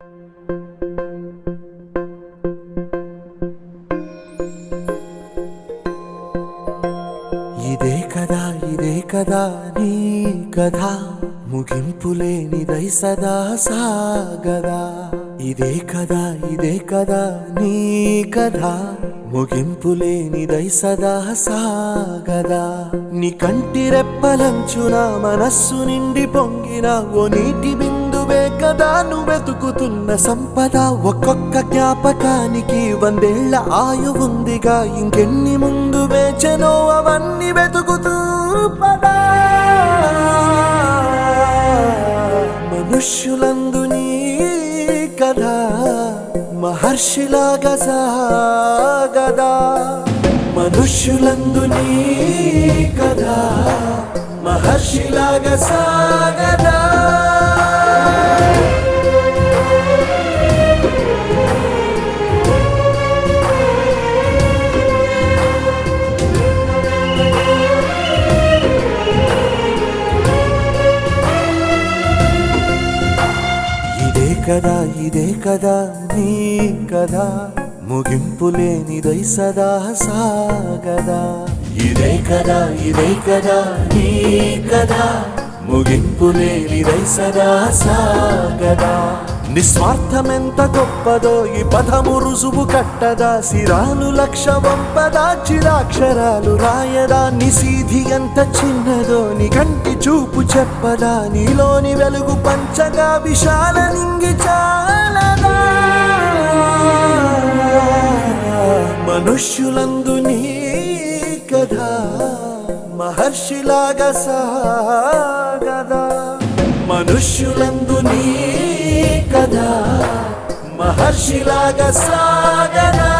ఇదే కదా నీ కథ ముగింపులేనిదై సదా సాగదా. ఇదే కదా నీ కథ ముగింపులేనిదై సదా సాగదా. నీ కంటి రెప్పలంచున మనస్సు నిండి పొంగిన ఓ నీటి బిందువే కదా నువ్వెతుకుతున్న సంపద. ఒక్కొక్క జ్ఞాపకానికి 100 ఏళ్ల ఆయువుందిగా, ఇంకెన్ని ముందు వేచనో అవన్నీ వెతుకుతూ పదా. మనుష్యులందు నీ కథ మహర్షిలాగా సాగదా. మనుష్యులందు నీ కథ మహర్షిలాగా సాగదా. ఇదే కదా నీ కథ ముగింపులేనిదై సదా సాగదా. ఇదే కదా నీ కథ ముగింపులేనిదై సదా సాగదా. నిస్వార్థమెంత గొప్పదో ఈ పదము రుజువు కట్టదా. సిరాలు లక్ష వంపదా, చిరాక్షరాలు రాయదా. నిశీధి ఎంత చిన్నదో నీ కంటి చూపు చెప్పదా. నీలోని వెలుగు పంచగా విశాల నింగి చాలదా. మనుష్యులందు నీ కథ మహర్షిలాగా సాగదా. మనుష్యులందు నీ కథ మహర్షిలాగా సాగదా.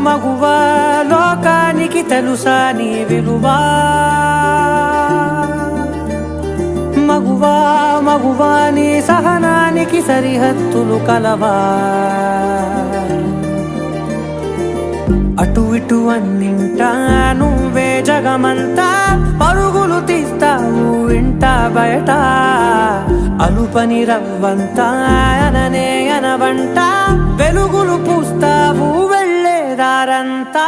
మగువా లోకానికి తెలుసా నీ విలువా. మగువా నీ సహనానికి సరిహద్దులు కలవా. అటు ఇటు అన్నింటా నువ్వే జగమంతా. పరుగులు తీస్తావు ఇంట బయట. అలుపని రవ్వంతా అననే అనవంట. వెలుగులు పూస్తావు వెళ్ళేదారంతా.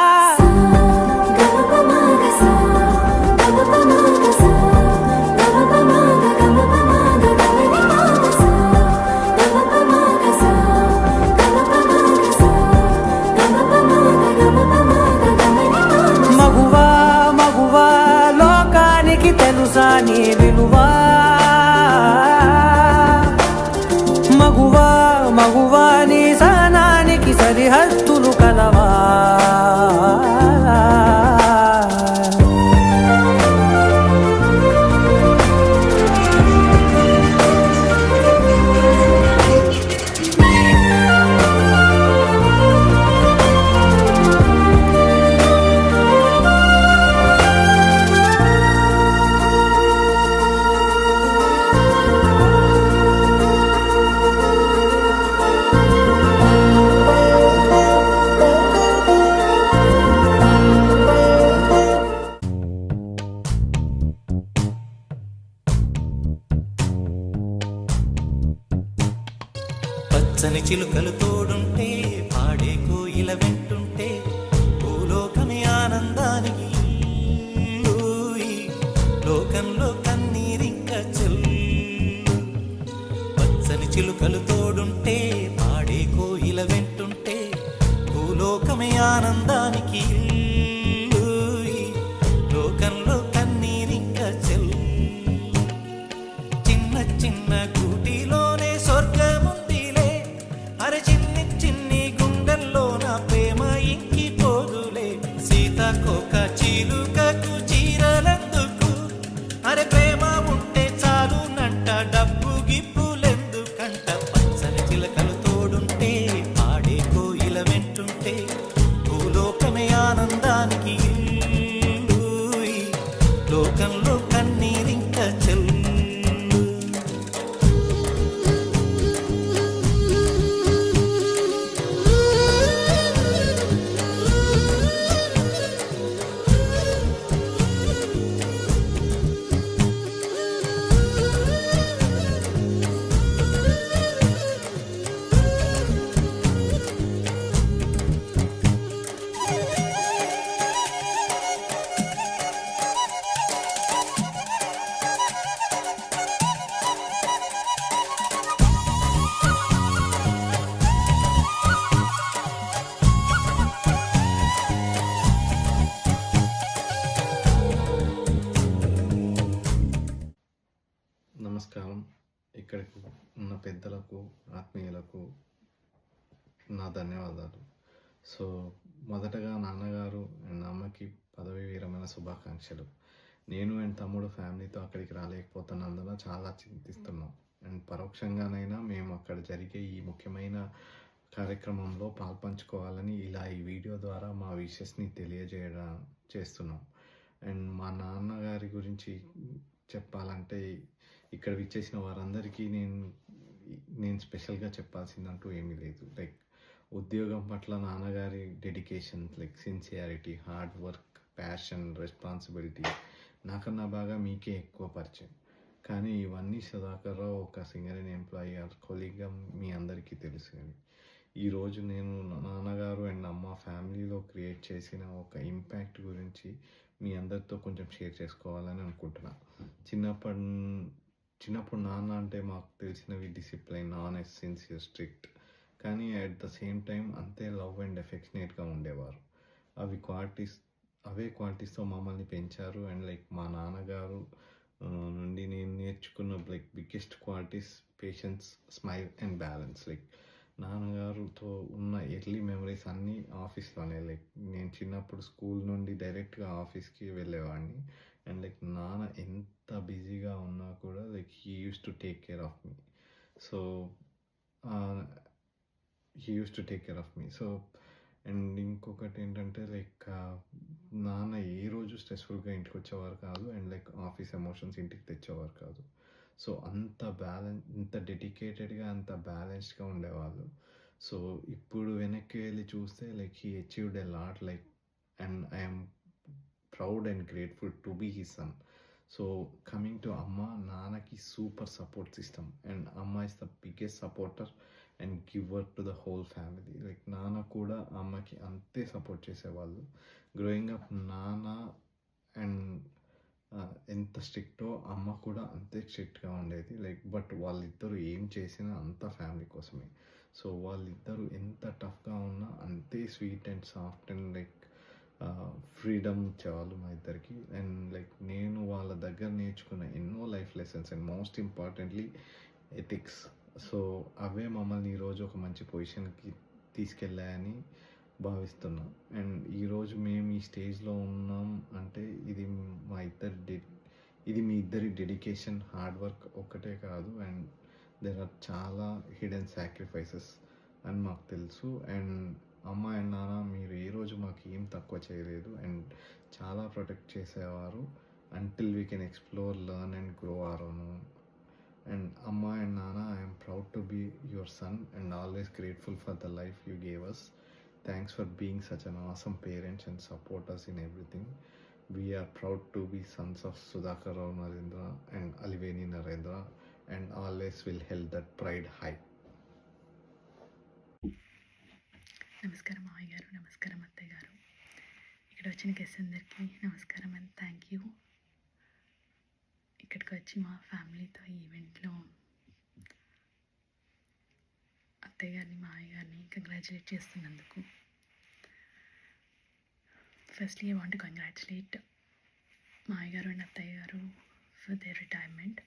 మగువా లోకానికి తెలుసా నీ విలువా. మగువా నీ సహనానికి సరిహద్దులు కలవా. పచ్చని చిలుకలు తోడుంటే, పాడే కోయిల వెంటుంటే, భూలోకమే ఆనందానికి లోకంలో కన్నీరింక చెల్లు. పచ్చని చిలుకలు తోడుంటే, పాడే కోయిల వెంటుంటే, భూలోకమే ఆనందానికి లోకంలో కన్నీరింక చెల్లు. చిన్న చిన్న కూటిలోనే స్వర్గము. అరే చిన్ని చిన్ని గుండెల్లో నా ప్రేమ ఇంకిపోదులే. సీతాకోక చిలుకకు చీరలెందుకు. అరే ప్రేమ ఉంటే చాలునంట, డబ్బు గిప్పులెందుకంట. పచ్చని చిలకలు తోడుంటే, ధన్యవాదాలు. సో, మొదటగా నాన్నగారు అండ్ అమ్మకి పదవీ విరమణ శుభాకాంక్షలు. నేను అండ్ తమ్ముడు ఫ్యామిలీతో అక్కడికి రాలేకపోతున్నందున చాలా చింతిస్తున్నాం. అండ్ పరోక్షంగానైనా మేము అక్కడ జరిగే ఈ ముఖ్యమైన కార్యక్రమంలో పాల్పంచుకోవాలని ఇలా ఈ వీడియో ద్వారా మా విషెస్ని చేస్తున్నాం. అండ్ మా నాన్నగారి గురించి చెప్పాలంటే ఇక్కడ విచ్చేసిన వారందరికీ నేను స్పెషల్గా చెప్పాల్సిందంటూ ఏమీ లేదు. లైక్ ఉద్యోగం పట్ల నాన్నగారి dedication, like sincerity, hard work, passion, responsibility నాకన్నా బాగా మీకే ఎక్కువ పరిచయం. కానీ ఇవన్నీ సుధాకర్రావు ఒక సింగరేణి ఎంప్లాయీ ఆర్ కొలీగ్గా మీ అందరికీ తెలుసు. కానీ ఈరోజు నేను నాన్నగారు అండ్ అమ్మ ఫ్యామిలీలో క్రియేట్ చేసిన ఒక ఇంపాక్ట్ గురించి మీ అందరితో కొంచెం షేర్ చేసుకోవాలని అనుకుంటున్నాను. చిన్నప్పుడు నాన్న అంటే మాకు తెలిసినవి డిసిప్లైన్, ఆనెస్ట్, సిన్సియర్, స్ట్రిక్ట్, కానీ అట్ ద సేమ్ టైం అంతే లవ్ అండ్ ఎఫెక్షనేట్గా ఉండేవారు. అవే క్వాలిటీస్తో మమ్మల్ని పెంచారు. అండ్ లైక్ మా నాన్నగారు నుండి నేను నేర్చుకున్న like biggest qualities patience, smile and balance. Like నాన్నగారుతో ఉన్న ఎర్లీ మెమరీస్ అన్నీ ఆఫీస్లోనే. లైక్ నేను చిన్నప్పుడు స్కూల్ నుండి డైరెక్ట్గా ఆఫీస్కి వెళ్ళేవాడిని. అండ్ లైక్ నాన్న ఎంత బిజీగా ఉన్నా కూడా like he use to take care of me. So and ఇంకొకటి ఏంటంటే లైక్ నాన్న ఏ రోజు స్ట్రెస్ఫుల్గా ఇంటికి వచ్చేవారు కాదు. అండ్ లైక్ ఆఫీస్ ఎమోషన్స్ ఇంటికి తెచ్చేవారు కాదు. సో ఇంత డెడికేటెడ్గా, అంత బ్యాలెన్స్డ్గా ఉండేవాళ్ళు. సో ఇప్పుడు వెనక్కి వెళ్ళి చూస్తే like he achieved a lot. Like and I'm proud and grateful to be his son. So coming to అమ్మ, నాన్నకి సూపర్ సపోర్ట్ సిస్టమ్ అండ్ అమ్మ is the biggest supporter and giver to the whole family. Like నాన్న కూడా అమ్మకి అంతే support చేసేవాళ్ళు. Growing up నాన్న and ఎంత స్ట్రిక్టో అమ్మ కూడా అంతే స్ట్రిక్ట్గా ఉండేది. లైక్ బట్ వాళ్ళిద్దరూ ఏం చేసినా అంతా ఫ్యామిలీ కోసమే. సో వాళ్ళిద్దరూ ఎంత టఫ్గా ఉన్నా అంతే sweet and soft and like freedom ఇచ్చేవాళ్ళు మా ఇద్దరికి. అండ్ లైక్ నేను వాళ్ళ దగ్గర నేర్చుకున్న ఎన్నో life lessons and most importantly ethics. So అవే మమ్మల్ని ఈరోజు ఒక మంచి పొజిషన్కి తీసుకెళ్ళాయని భావిస్తున్నాం. అండ్ ఈరోజు మేము ఈ స్టేజ్లో ఉన్నాం అంటే ఇది మీ ఇద్దరి డెడికేషన్, హార్డ్ వర్క్ ఒక్కటే కాదు. అండ్ దెర్ ఆర్ చాలా హిడెన్ సాక్రిఫైసెస్ అని మాకు తెలుసు. అండ్ అమ్మ అండ్ నాన్న మీరు ఏ రోజు మాకు ఏం తక్కువ చేయలేదు అండ్ చాలా ప్రొటెక్ట్ చేసేవారు until we can explore, learn and grow our own. And అమ్మ అండ్ నాన్న, I'm proud to be your son and always grateful for the life you gave us. Thanks for being such an awesome parents and support us in everything. We are proud to be sons of Sudhakarrao Narendra and Aliveni Narendra and always will hold that pride high. నమస్కారం మావయ్య గారు, నమస్కారం అత్తయ్య గారు. ఇక్కడ వచ్చిన guest అందరికీ నమస్కారం అండ్ థ్యాంక్ యూ. ఇక్కడికి వచ్చి మా ఫ్యామిలీతో ఈ ఈవెంట్లో అత్తయ్య గారిని, మావయ్య గారిని కంగ్రాచులేట్ చేస్తున్నందుకు. Firstly I want to congratulate మావయ్య గారు అండ్ అత్తయ్య గారు ఫర్ దేర్ రిటైర్మెంట్.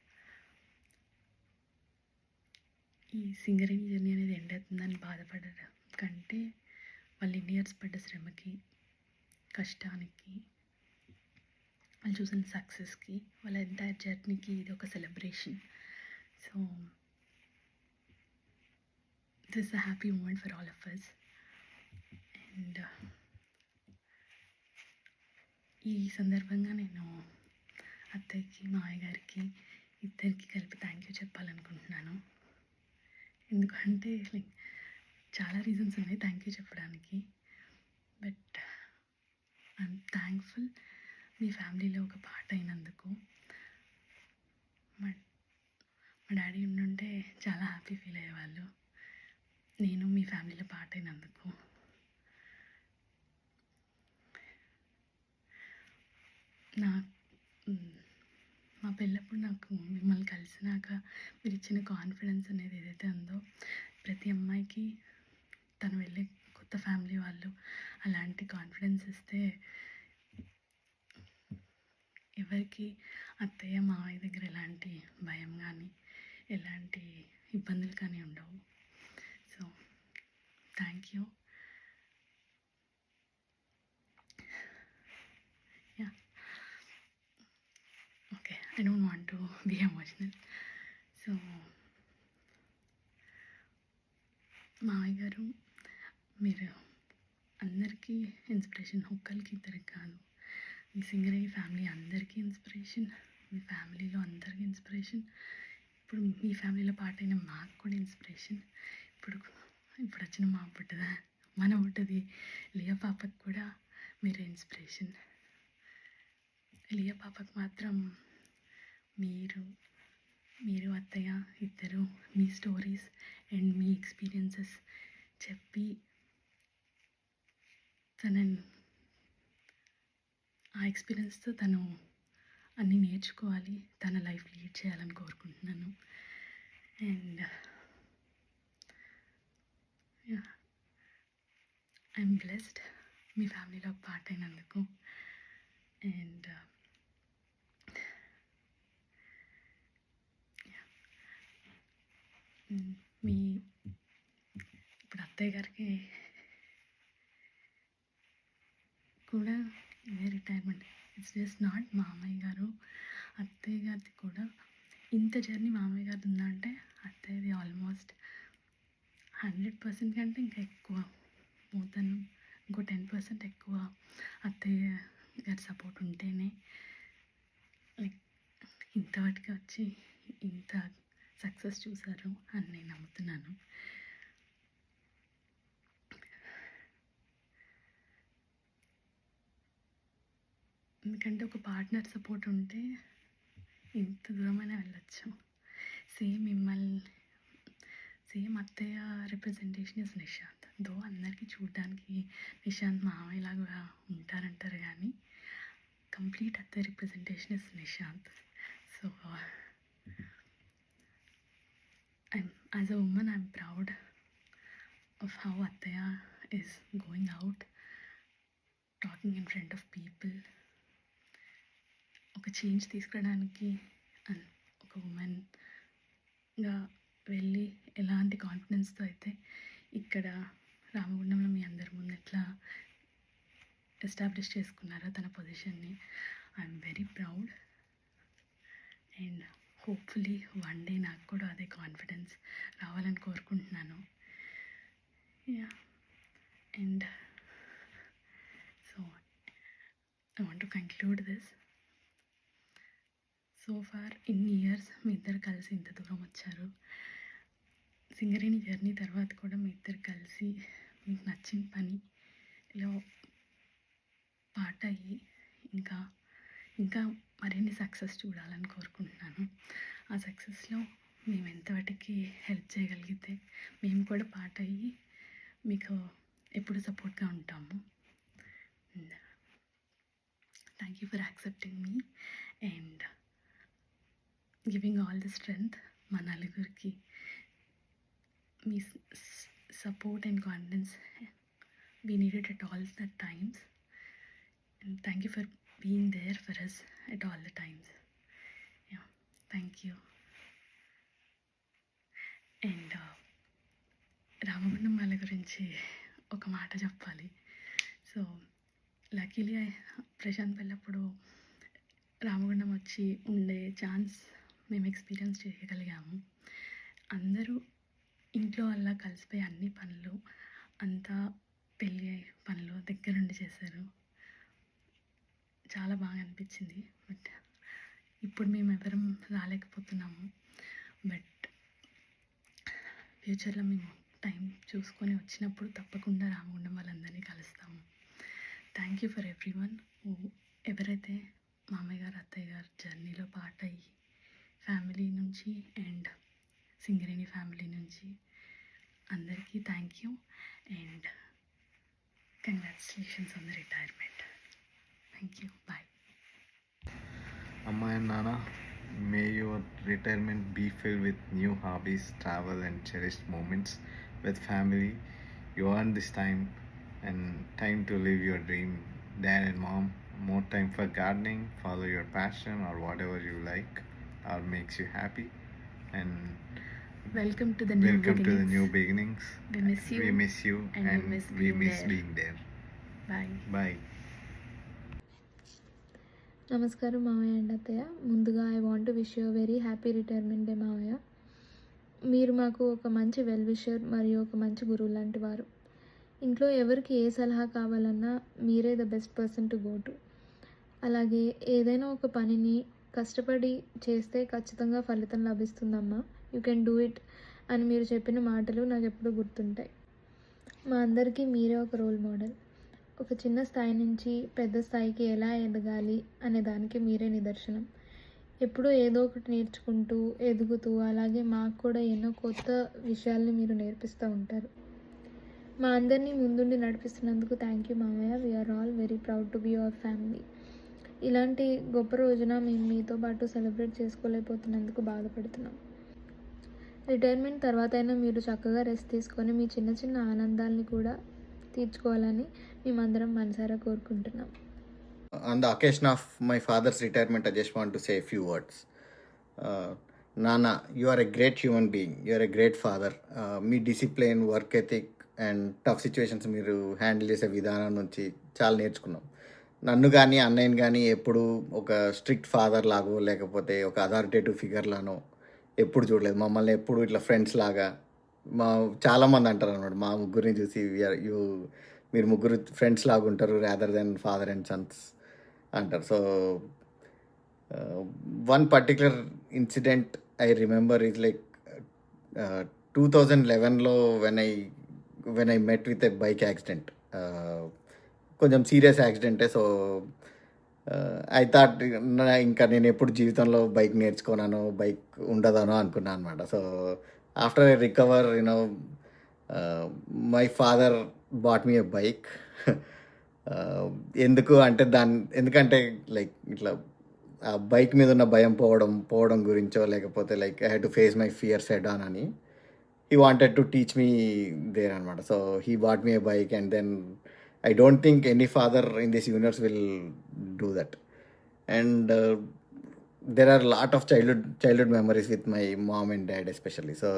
ఈ సింగరేణి జర్నీ అనేది ఎండ్ అవుతుందని బాధపడడం కంటే వాళ్ళు ఇన్ని ఇయర్స్ పడ్డ శ్రమకి, కష్టానికి, వాళ్ళు చూసిన సక్సెస్కి, వాళ్ళ ఎంటైర్ జర్నీకి ఇది ఒక celebration. So this is a happy moment for all of us. And ఈ సందర్భంగా నేను అత్తయ్యకి, మావయ్య గారికి ఇద్దరికి కలిపి థ్యాంక్ యూ చెప్పాలనుకుంటున్నాను. ఎందుకంటే లైక్ చాలా రీజన్స్ ఉన్నాయి థ్యాంక్ యూ చెప్పడానికి. బట్ ఐఎమ్ థ్యాంక్ఫుల్ మీ ఫ్యామిలీలో ఒక పార్ట్ అయినందుకు. మా డాడీ ఉండుంటే చాలా హ్యాపీ ఫీల్ అయ్యేవాళ్ళు నేను మీ ఫ్యామిలీలో పార్ట్ అయినందుకు. మా పెళ్ళప్పుడు నాకు మిమ్మల్ని కలిసినాక మీరు ఇచ్చిన కాన్ఫిడెన్స్ అనేది ఏదైతే ఉందో, ప్రతి అమ్మాయికి తను వెళ్ళే కొత్త ఫ్యామిలీ వాళ్ళు అలాంటి కాన్ఫిడెన్స్ ఇస్తే ఎవరికి అత్తయ్య మావయ్య దగ్గర ఎలాంటి భయం కానీ ఎలాంటి ఇబ్బందులు కానీ ఉండవు. So thank thank you. Yeah, okay, I don't want to be emotional. So మావయ్య గారు, మీరు అందరికీ ఇన్స్పిరేషన్, ఒక్కరికి ఇద్దరికి కాదు. మీ సింగరేణి ఫ్యామిలీ అందరికీ ఇన్స్పిరేషన్, మీ ఫ్యామిలీలో అందరికీ ఇన్స్పిరేషన్. ఇప్పుడు మీ ఫ్యామిలీలో పార్ట్ అయిన మాకు కూడా ఇన్స్పిరేషన్. ఇప్పుడు వచ్చిన మా మన పుట్టది లియా పాపకు కూడా మీరే ఇన్స్పిరేషన్. లియా పాపకు మాత్రం మీరు అత్తయ్య ఇద్దరు మీ స్టోరీస్ అండ్ మీ ఎక్స్పీరియన్సెస్ చెప్పి ఆ ఎక్స్పీరియన్స్తో తను అన్నీ నేర్చుకోవాలి, తన లైఫ్ లీడ్ చేయాలని కోరుకుంటున్నాను. అండ్ ఐఎమ్ బ్లెస్డ్ మీ ఫ్యామిలీలో పార్ట్ అయినందుకు. అండ్ మీ ఇప్పుడు అత్తయ్య గారికి కూడా ఇదే రిటైర్మెంట్. ఇట్స్ జస్ట్ నాట్ మామయ్య గారు, అత్తయ్య గారిది కూడా ఇంత జర్నీ మామయ్య గారిది ఉందంటే అత్తయ్యది ఆల్మోస్ట్ 100% కంటే ఇంకా ఎక్కువ, మోర్ దెన్ ఇంకో 10% ఎక్కువ అత్తయ్య గారి సపోర్ట్ ఉంటేనే లైక్ ఇంతవాటికి వచ్చి ఇంత సక్సెస్ చూసారు అని నేను నమ్ముతున్నాను. ఎందుకంటే ఒక పార్ట్నర్ సపోర్ట్ ఉంటే ఎంత దూరమైనా వెళ్ళచ్చు. సేమ్ అత్తయ్య రిప్రజెంటేషన్ ఇస్ నిశాంత్. దో అందరికీ చూడడానికి నిశాంత్ మామయ్యలాగా ఉంటారంటారు, కానీ కంప్లీట్ అత్తయ్య representation is Nishant. So as a woman I'm proud of how అత్తయ్య is going out, talking in front of people. ఒక చేంజ్ తీసుకురావడానికి ఒక ఉమెన్గా వెళ్ళి ఎలాంటి కాన్ఫిడెన్స్తో అయితే ఇక్కడ రామగుండంలో మీ అందరి ముందు ఎట్లా ఎస్టాబ్లిష్ చేసుకున్నారో తన పొజిషన్ని, I'm very proud. And hopefully one day నాకు కూడా అదే కాన్ఫిడెన్స్ రావాలని కోరుకుంటున్నాను. Yeah, and so I want to conclude this. So far ఇన్ని ఇయర్స్ మీ ఇద్దరు కలిసి ఇంత దూరం వచ్చారు. సింగరేణి జర్నీ తర్వాత కూడా మీ ఇద్దరు కలిసి మీకు నచ్చిన పనిలో పార్ట్ అయ్యి ఇంకా మరిన్ని సక్సెస్ చూడాలని కోరుకుంటున్నాను. ఆ సక్సెస్లో మేము ఎంతవాటికి హెల్ప్ చేయగలిగితే మేము కూడా పార్ట్ అయ్యి మీకు ఎప్పుడు సపోర్ట్గా ఉంటాము. Thank you for accepting me and giving all the strength. మా నలుగురికి మీ support and confidence we needed at all the times, and thank you for being there for us at all the times. Yeah, thank you. And Ramagundam వాళ్ళ గురించి ఒక మాట చెప్పాలి. So luckily Prashanth వెళ్ళప్పుడు Ramagundam వచ్చి ఉండే ఛాన్స్ మేము ఎక్స్పీరియన్స్ చేయగలిగాము. అందరూ ఇంట్లో అలా కలిసిపోయి అన్ని పనులు అంతా పెళ్ళి పనులు దగ్గరుండి చేశారు. చాలా బాగా అనిపించింది. బట్ ఇప్పుడు మేము ఎవరం రాలేకపోతున్నాము. బట్ ఫ్యూచర్లో మేము టైం చూసుకొని వచ్చినప్పుడు తప్పకుండా రామగుండం వాళ్ళందరినీ కలుస్తాము. Thank you for everyone. ఎవరైతే మామయ్య గారు అత్తయ్య గారు జర్నీలో పార్ట్ అయ్యి ఫ్యామిలీ నుంచి అండ్ సింగరేణి ఫ్యామిలీ నుంచి అందరికీ thank you and congratulations on the retirement. Thank you. Bye. Amma and Nana, may your retirement be filled with new hobbies, travel, and cherished moments with family. You earned this time and time to live your dream. Dad and mom, more time for gardening, follow your passion or whatever you like or makes you happy. And welcome to the new Welcome to the beginnings. new beginnings. We miss you. We miss you and we and miss we being miss there. being there. Bye. Bye. నమస్కారం మావయ్య and అత్తయ్య. ముందుగా I want to wish you very happy retirement day మావయ్య. మీరు మాకు ఒక మంచి well wisher మరియు ఒక మంచి గురువు లాంటి వారు. ఇంట్లో ఎవరికి ఏ సలహా కావాలన్నా మీరే the best person to go to. అలాగే ఏదైనా ఒక పనిని కష్టపడి చేస్తే ఖచ్చితంగా ఫలితం లభిస్తుందమ్మా, యూ కెన్ డూ ఇట్ అని మీరు చెప్పిన మాటలు నాకు ఎప్పుడూ గుర్తుంటాయి. మా అందరికీ మీరే ఒక రోల్ మోడల్. ఒక చిన్న స్థాయి నుంచి పెద్ద స్థాయికి ఎలా ఎదగాలి అనే దానికి మీరే నిదర్శనం. ఎప్పుడూ ఏదో ఒకటి నేర్చుకుంటూ ఎదుగుతూ అలాగే మాకు కూడా ఎన్నో కొత్త విషయాల్ని మీరు నేర్పిస్తూ ఉంటారు. మా అందరినీ ముందుండి నడిపిస్తున్నందుకు థ్యాంక్ యూ మామయ్య. We're all very proud to be your family. ఇలాంటి గొప్ప రోజున మేము మీతో పాటు సెలబ్రేట్ చేసుకోలేకపోతున్నందుకు బాధపడుతున్నాం. రిటైర్మెంట్ తర్వాత అయినా మీరు చక్కగా రెస్ట్ తీసుకొని మీ చిన్న చిన్న ఆనందాలని కూడా తీర్చుకోవాలని మేమందరం మనసారా కోరుకుంటున్నాం. On the occasion of my father's retirement, I just want to say a few words. Nana, you are a great human being. You are a great father. Me discipline, work ethic and tough situations మీరు handle చేసే విధానం నుంచి చాలా నేర్చుకున్నాం. నన్ను కానీ అన్నయ్యని కానీ ఎప్పుడు ఒక స్ట్రిక్ట్ ఫాదర్ లాగో లేకపోతే ఒక అథారిటేటివ్ ఫిగర్ లానో ఎప్పుడు చూడలేదు. మమ్మల్ని ఎప్పుడు ఇట్లా ఫ్రెండ్స్ లాగా చాలామంది అంటారు అనమాట మా ముగ్గురిని చూసి మీరు ముగ్గురు ఫ్రెండ్స్ లాగా ఉంటారు rather than father and sons అంటారు. So one particular incident I remember is like 2011లో when I met with a bike accident. కొంచెం సీరియస్ యాక్సిడెంటే. సో ఐ థాట్ ఇంకా నేను ఎప్పుడు జీవితంలో బైక్ నేర్చుకున్నాను, బైక్ ఉండదనో అనుకున్నాను అనమాట. So after I recover my father bought me a bike. ఎందుకంటే లైక్ ఇట్లా ఆ బైక్ మీద ఉన్న భయం పోవడం గురించో లేకపోతే like I had to face my fears head on అని he wanted to teach me there అనమాట. So he bought me a bike and then I don't think any father in this universe will do that. And there are a lot of childhood memories with my mom and dad especially. So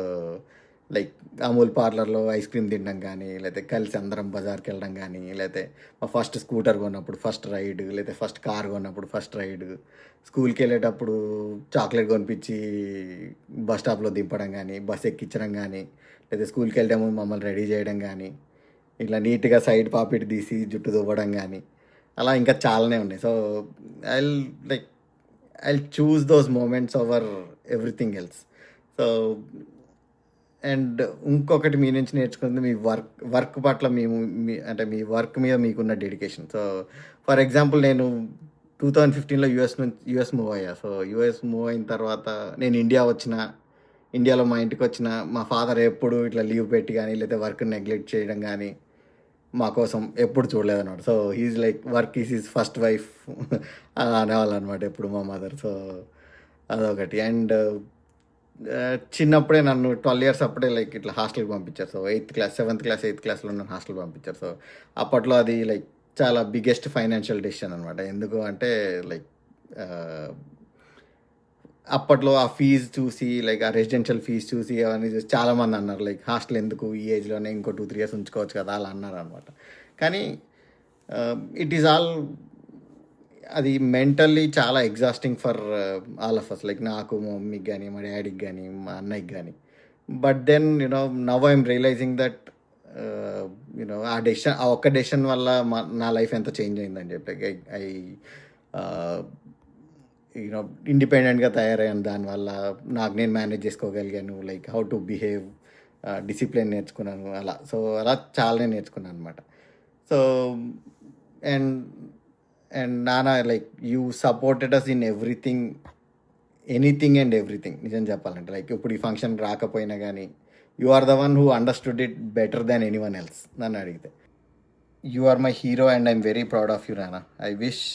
like Amul పార్లర్లో ice cream తినడం కానీ, లేకపోతే కలిసి అందరం బజార్కి వెళ్ళడం కానీ, లేకపోతే మా ఫస్ట్ స్కూటర్ కొన్నప్పుడు ఫస్ట్ రైడ్, లేకపోతే ఫస్ట్ కార్ కొన్నప్పుడు ఫస్ట్ రైడ్, స్కూల్కి వెళ్ళేటప్పుడు చాక్లెట్ కొనిపించి బస్ స్టాప్లో దింపడం కానీ, బస్ ఎక్కించడం కానీ, లేదా స్కూల్కి వెళ్ళే ముందు మమ్మల్ని రెడీ చేయడం కానీ, ఇట్లా నీట్గా సైడ్ పాపిట్ తీసి జుట్టు దువ్వడం కానీ, అలా ఇంకా చాలానే ఉన్నాయి. So I choose those moments over everything else. So and ఇంకొకటి మీ నుంచి నేర్చుకుంది మీ వర్క్ పట్ల అంటే మీ వర్క్ మీద మీకున్న డెడికేషన్. సో ఫర్ ఎగ్జాంపుల్ నేను 2015లో యూఎస్ మూవ్ అయ్యా. సో యూఎస్ మూవ్ అయిన తర్వాత నేను ఇండియాలో మా ఇంటికి వచ్చిన మా ఫాదర్ ఎప్పుడు ఇట్లా లీవ్ పెట్టి కానీ లేకపోతే వర్క్ నెగ్లెక్ట్ చేయడం కానీ మా కోసం ఎప్పుడు చూడలేదన్నమాట. So he's like work is his first wife అలా అనేవాళ్ళు అనమాట ఎప్పుడు మా మదర్. సో అదొకటి. అండ్ చిన్నప్పుడే నన్ను 12 years అప్పుడే లైక్ ఇట్లా హాస్టల్కి పంపించారు. సో 7th class 8th classలో నన్ను హాస్టల్కి పంపించారు. సో అప్పట్లో అది లైక్ చాలా బిగ్గెస్ట్ ఫైనాన్షియల్ డెసిషన్ అనమాట. ఎందుకు అంటే లైక్ అప్పట్లో ఆ ఫీజు చూసి లైక్ ఆ రెసిడెన్షియల్ ఫీజు చూసి అవన్నీ చూసి చాలామంది అన్నారు లైక్ హాస్టల్ ఎందుకు ఈ ఏజ్లోనే ఇంకో 2-3 years ఉంచుకోవచ్చు కదా అలా అన్నారు అనమాట. కానీ ఇట్ ఈజ్ ఆల్ అది మెంటల్లీ చాలా exhausting for all of us. Like నాకు, మా మమ్మీకి కానీ, మా డాడీకి కానీ, మా అన్నయ్యకి కానీ. But then now I'm realizing that ఆ ఒక్క డెసిషన్ వల్ల నా లైఫ్ ఎంత చేంజ్ అయిందని చెప్పి ఐ ఇండిపెండెంట్గా తయారయ్యాను. దానివల్ల నాకు నేను మేనేజ్ చేసుకోగలిగాను. Like how to behave, discipline నేర్చుకున్నాను అలా. సో అలా చాలానే నేర్చుకున్నాను అనమాట. సో అండ్ నాన్న like you supported us in anything and everything. నిజం చెప్పాలంటే లైక్ ఇప్పుడు ఈ ఫంక్షన్ రాకపోయినా కానీ you are the one who understood it better than anyone else. నన్ను అడిగితే you are my hero and I'm very proud of you నాన్న. I wish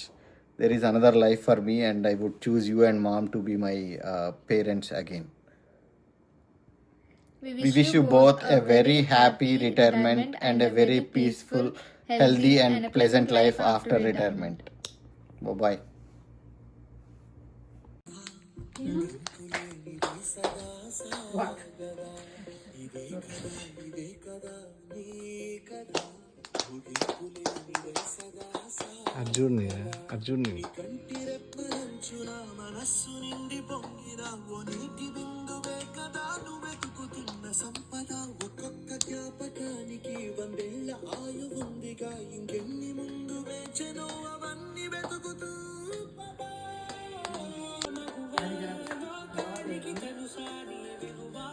there is another life for me and I would choose you and mom to be my parents again. We wish you both a very happy retirement and a very peaceful, healthy and pleasant life after retirement. Bye bye. లేనిదే సదా సాగదా ఇదే కదా ఇదే కదా నీ కదా ముగింపు లేనిదే సదా అర్జున్ని కంటి రెప్పలంచున మనస్సు నిండి పొంగిన ఓ నీటి బిందువే కదా నువ్వు వెతుకుతున్న సంపద ఒక్కొక్క జ్ఞాపకానికి వందేళ్ల ఆయువుందిగా ఇంకెన్ని ముందు వేచనో అవన్నీ వెతుకుతూ లోకానికి తెలుసా నీ విలువా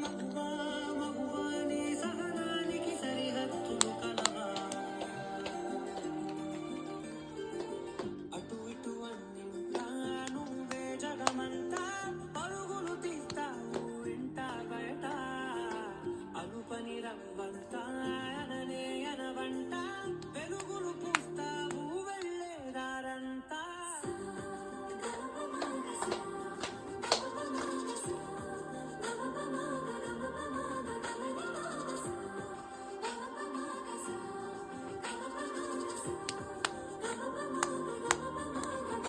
మగువా మగువా నీ సహనానికి సరిహద్దులు కలవా అటు ఇటు అన్నింటా నువ్వే జగమంతా పరుగులు తీస్తావు ఇంట బయట అలుపని రవ్వంతా అననే అనవంట వెలుగులు పూస్తావు